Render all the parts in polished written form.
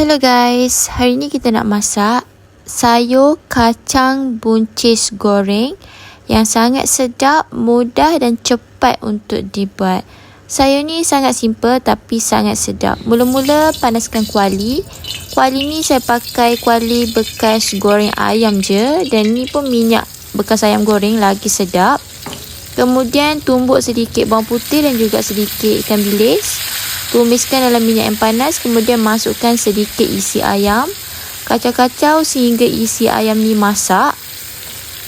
Hello guys, hari ni kita nak masak sayur kacang buncis goreng yang sangat sedap, mudah dan cepat untuk dibuat. Sayur ni sangat simple tapi sangat sedap. Mula-mula panaskan kuali. Kuali ni saya pakai kuali bekas goreng ayam je, dan ni pun minyak bekas ayam goreng, lagi sedap. Kemudian tumbuk sedikit bawang putih dan juga sedikit ikan bilis. Tumiskan dalam minyak yang panas, kemudian masukkan sedikit isi ayam. Kacau-kacau sehingga isi ayam ni masak.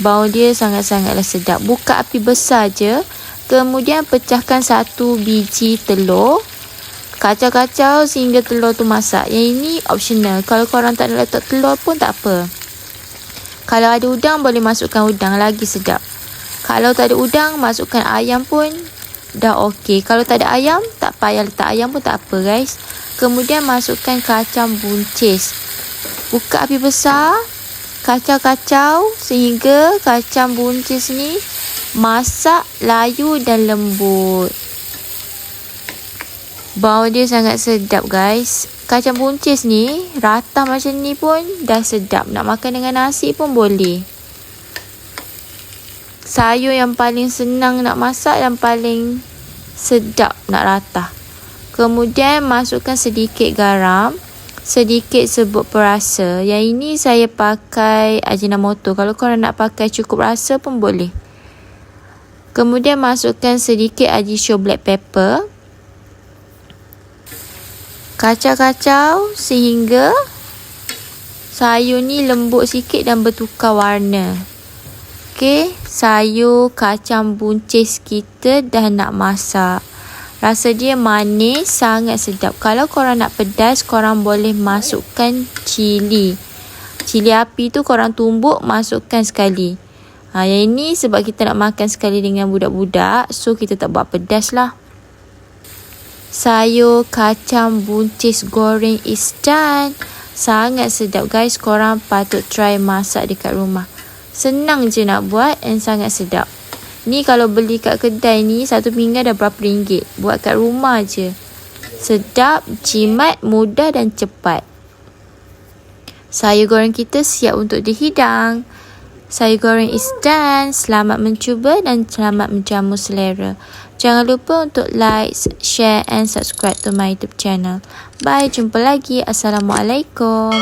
Bau dia sangat-sangatlah sedap. Buka api besar je. Kemudian pecahkan 1 biji telur. Kacau-kacau sehingga telur tu masak. Yang ini optional. Kalau korang tak nak letak telur pun tak apa. Kalau ada udang boleh masukkan udang, lagi sedap. Kalau tak ada udang, masukkan ayam pun dah okey. Kalau tak ada ayam, tak payah letak ayam pun tak apa guys. Kemudian masukkan kacang buncis. Buka api besar. Kacau-kacau sehingga kacang buncis ni masak, layu dan lembut. Bau dia sangat sedap guys. Kacang buncis ni rata macam ni pun dah sedap. Nak makan dengan nasi pun boleh. Sayur yang paling senang nak masak dan paling sedap nak rata. Kemudian masukkan sedikit garam, sedikit serbuk perasa. Yang ini saya pakai Ajinomoto. Kalau korang nak pakai cukup rasa pun boleh. Kemudian masukkan sedikit Ajisho black pepper. Kacau-kacau sehingga sayur ni lembut sikit dan bertukar warna. Okey, sayur kacang buncis kita dah nak masak. Rasa dia manis, sangat sedap. Kalau korang nak pedas, korang boleh masukkan cili. Cili api tu korang tumbuk, masukkan sekali. Yang ini sebab kita nak makan sekali dengan budak-budak, so kita tak buat pedas lah. Sayur kacang buncis goreng is done. Sangat sedap guys, korang patut try masak dekat rumah. Senang je nak buat dan sangat sedap. Ni kalau beli kat kedai ni, 1 pinggan dah berapa ringgit. Buat kat rumah je. Sedap, jimat, mudah dan cepat. Sayur goreng kita siap untuk dihidang. Sayur goreng is done. Selamat mencuba dan selamat menjamu selera. Jangan lupa untuk like, share and subscribe to my YouTube channel. Bye, jumpa lagi. Assalamualaikum.